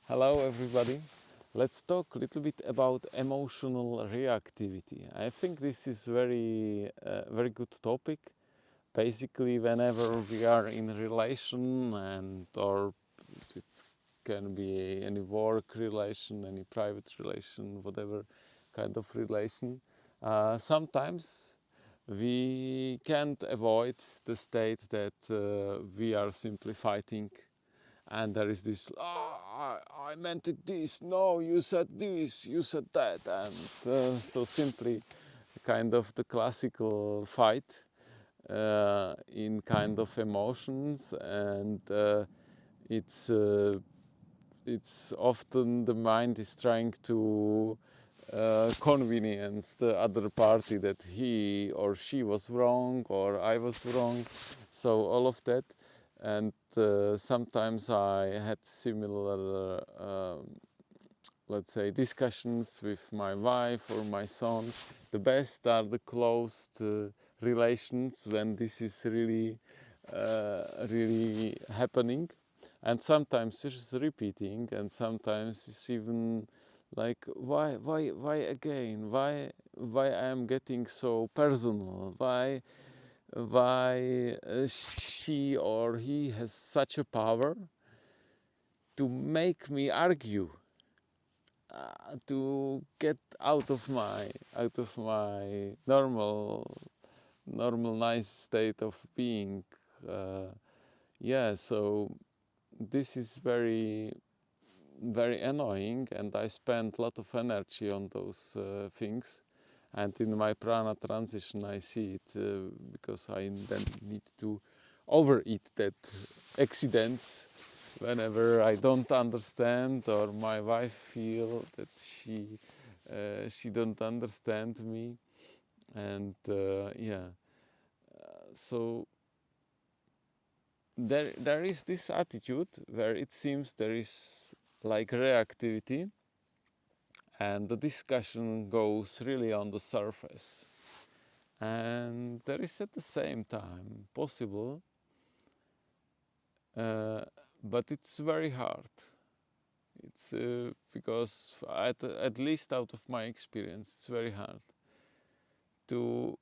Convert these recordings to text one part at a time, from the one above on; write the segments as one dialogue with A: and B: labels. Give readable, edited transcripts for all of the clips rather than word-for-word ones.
A: Hello everybody. Let's talk a little bit about emotional reactivity. I think this is very good topic. Basically, whenever we are in a relation or it can be any work relation, any private relation, whatever kind of relation, sometimes we can't avoid the state that we are simply fighting and there is this I meant it this, no, you said this, you said that, and so simply kind of the classical fight in kind of emotions, and it's uh, it's often the mind is trying to convenience the other party that he or she was wrong or I was wrong, so all of that. And sometimes I had similar let's say discussions with my wife or my son. The best are the closed relations when this is really happening, and sometimes it's repeating, and sometimes it's even like why again, why I am getting so personal, why she or he has such a power to make me argue, to get out of my normal nice state of being. uh, yeah, so this is very annoying, and I spend a lot of energy on those things. And in my prana transition, I see it because I then need to overeat that accidents whenever I don't understand, or my wife feel that she don't understand me, and yeah. So there is this attitude where it seems there is like reactivity, and the discussion goes really on the surface. And there is at the same time possible, uh, but it's very hard. It's because at least out of my experience, it's very hard to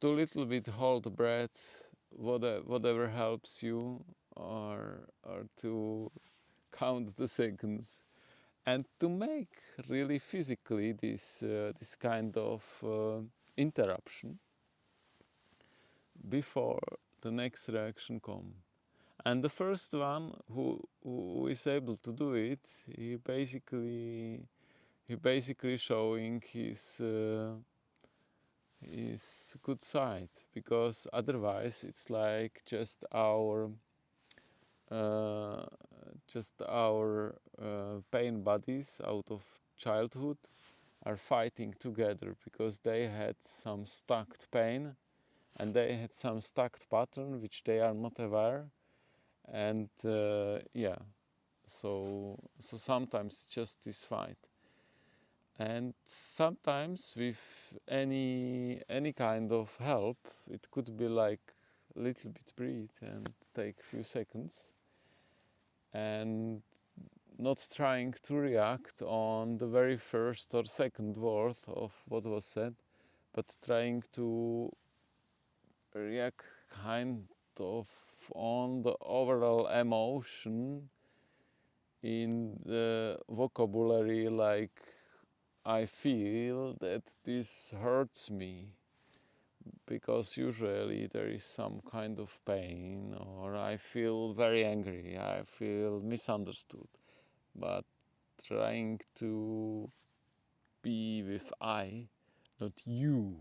A: little bit hold the breath, whatever helps you, or to count the seconds, and to make really physically this kind of interruption before the next reaction come. And the first one who is able to do it, he basically showing his good side, because otherwise it's like uh, just our pain bodies out of childhood are fighting together because they had some stuck pain, and they had some stuck pattern which they are not aware. And yeah, so sometimes just this fight, and sometimes with any kind of help, it could be like a little bit breathe and take a few seconds, and not trying to react on the very first or second word of what was said, but trying to react kind of on the overall emotion in the vocabulary, like I feel that this hurts me, because usually there is some kind of pain, or I feel very angry, I feel misunderstood. But trying to be with I, not you.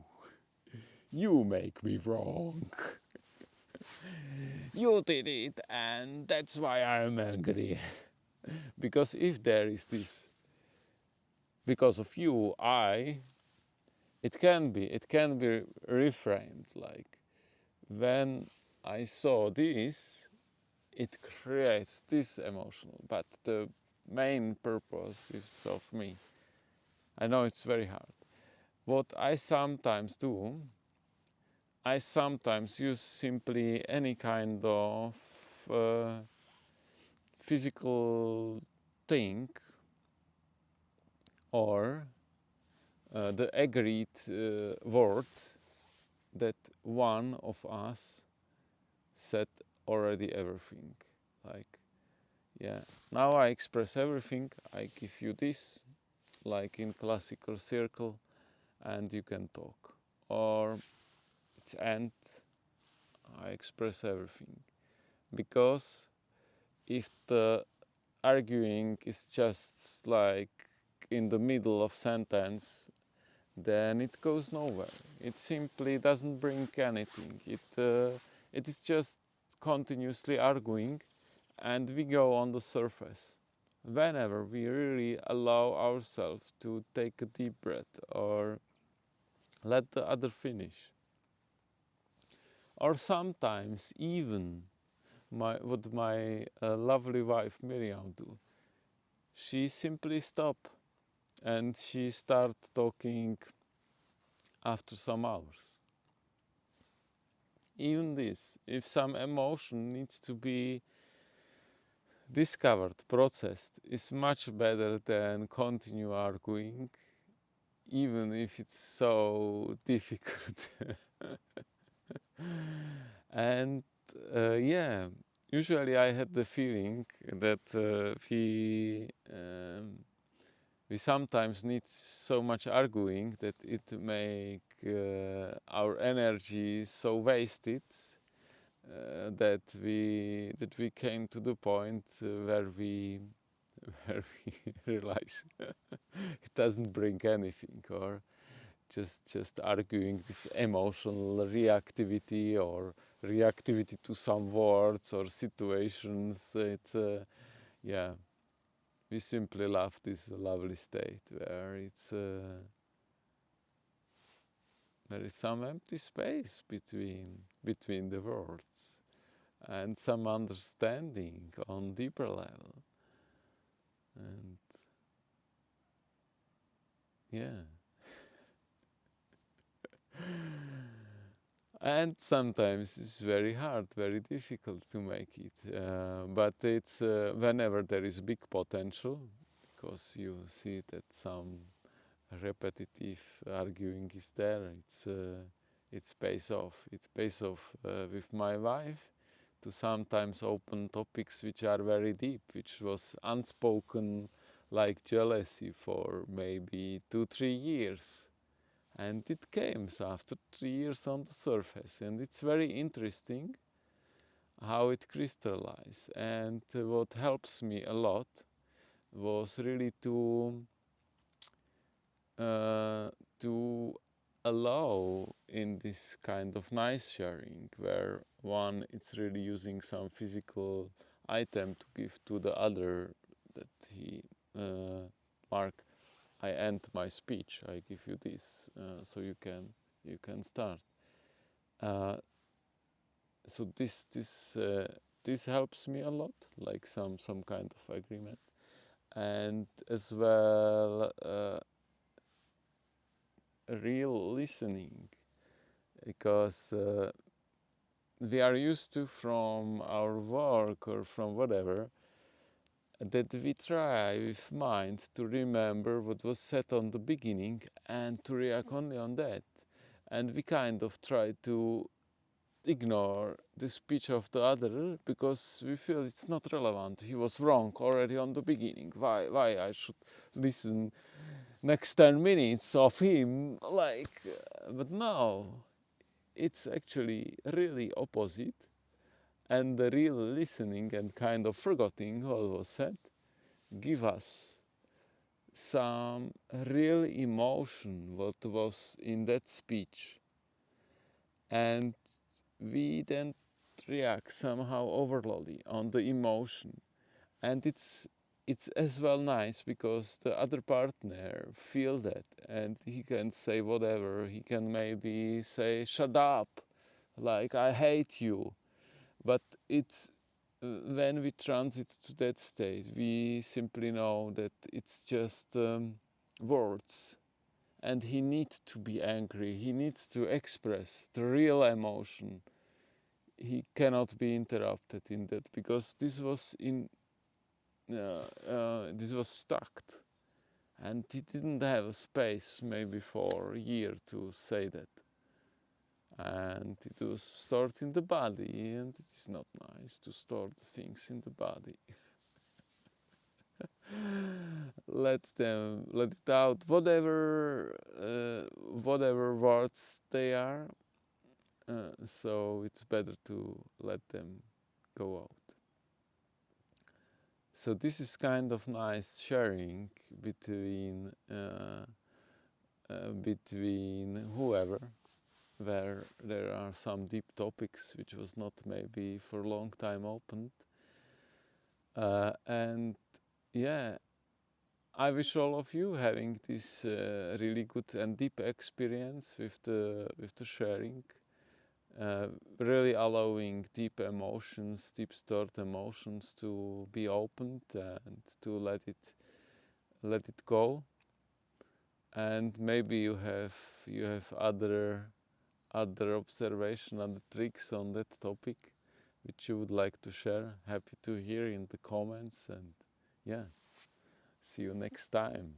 A: You make me wrong. You did it, and that's why I'm angry. Because if there is this, because of you, it can be reframed like, when I saw this, it creates this emotional, but the main purpose is of me. I know it's very hard. What I sometimes do, I sometimes use simply any kind of uh, physical thing or the agreed word that one of us said already everything. Like, yeah, now I express everything, I give you this, like in classical circle, and you can talk. Or it's end, I express everything. Because if the arguing is just like in the middle of sentence, then it goes nowhere. It simply doesn't bring anything. It is just continuously arguing, and we go on the surface. Whenever we really allow ourselves to take a deep breath or let the other finish, or sometimes even what my lovely wife Miriam do, she simply stop and she start talking after some hours. Even this, if some emotion needs to be discovered, processed, is much better than continue arguing, even if it's so difficult. And yeah, usually I had the feeling that we sometimes need so much arguing that it make our energy so wasted that we came to the point where we where we realize it doesn't bring anything, or just arguing this emotional reactivity or reactivity to some words or situations. It's yeah, we simply love this lovely state where there is some empty space between the words and some understanding on deeper level. And yeah, and sometimes it's very hard, very difficult to make it, but it's whenever there is big potential, because you see that some repetitive arguing is there, it pays off. It pays off with my wife to sometimes open topics which are very deep, which was unspoken, like jealousy, for maybe 2-3 years. And it came after 3 years on the surface, and it's very interesting how it crystallized. And what helps me a lot was really uh, to allow in this kind of nice sharing, where one it's really using some physical item to give to the other, that he Mark, I end my speech, I give you this, so you can start. uh, so this helps me a lot, like some kind of agreement. And as well, real listening, because we are used to from our work or from whatever that we try with mind to remember what was said on the beginning and to react only on that, and we kind of try to ignore the speech of the other because we feel it's not relevant. He was wrong already on the beginning. Why I should listen next 10 minutes of him, like, but no, it's actually really opposite. And the real listening and kind of forgetting what was said give us some real emotion what was in that speech, and we then react somehow overloaded on the emotion. And it's as well nice because the other partner feel that, and he can say whatever. He can maybe say shut up, like I hate you. But it's when we transit to that state, we simply know that it's just words, and he needs to be angry. He needs to express the real emotion. He cannot be interrupted in that, because this was this was stuck, and he didn't have a space maybe for a year to say that, and it was stored in the body, and it is not nice to store the things in the body. Let it out, whatever words they are. So it's better to let them go out. So this is kind of nice sharing between whoever, where there are some deep topics which was not maybe for a long time opened. And yeah, I wish all of you having this really good and deep experience with the sharing, really allowing deep stored emotions to be opened and to let it go. And maybe you have other observation, other tricks on that topic, which you would like to share. Happy to hear in the comments, and yeah, see you next time.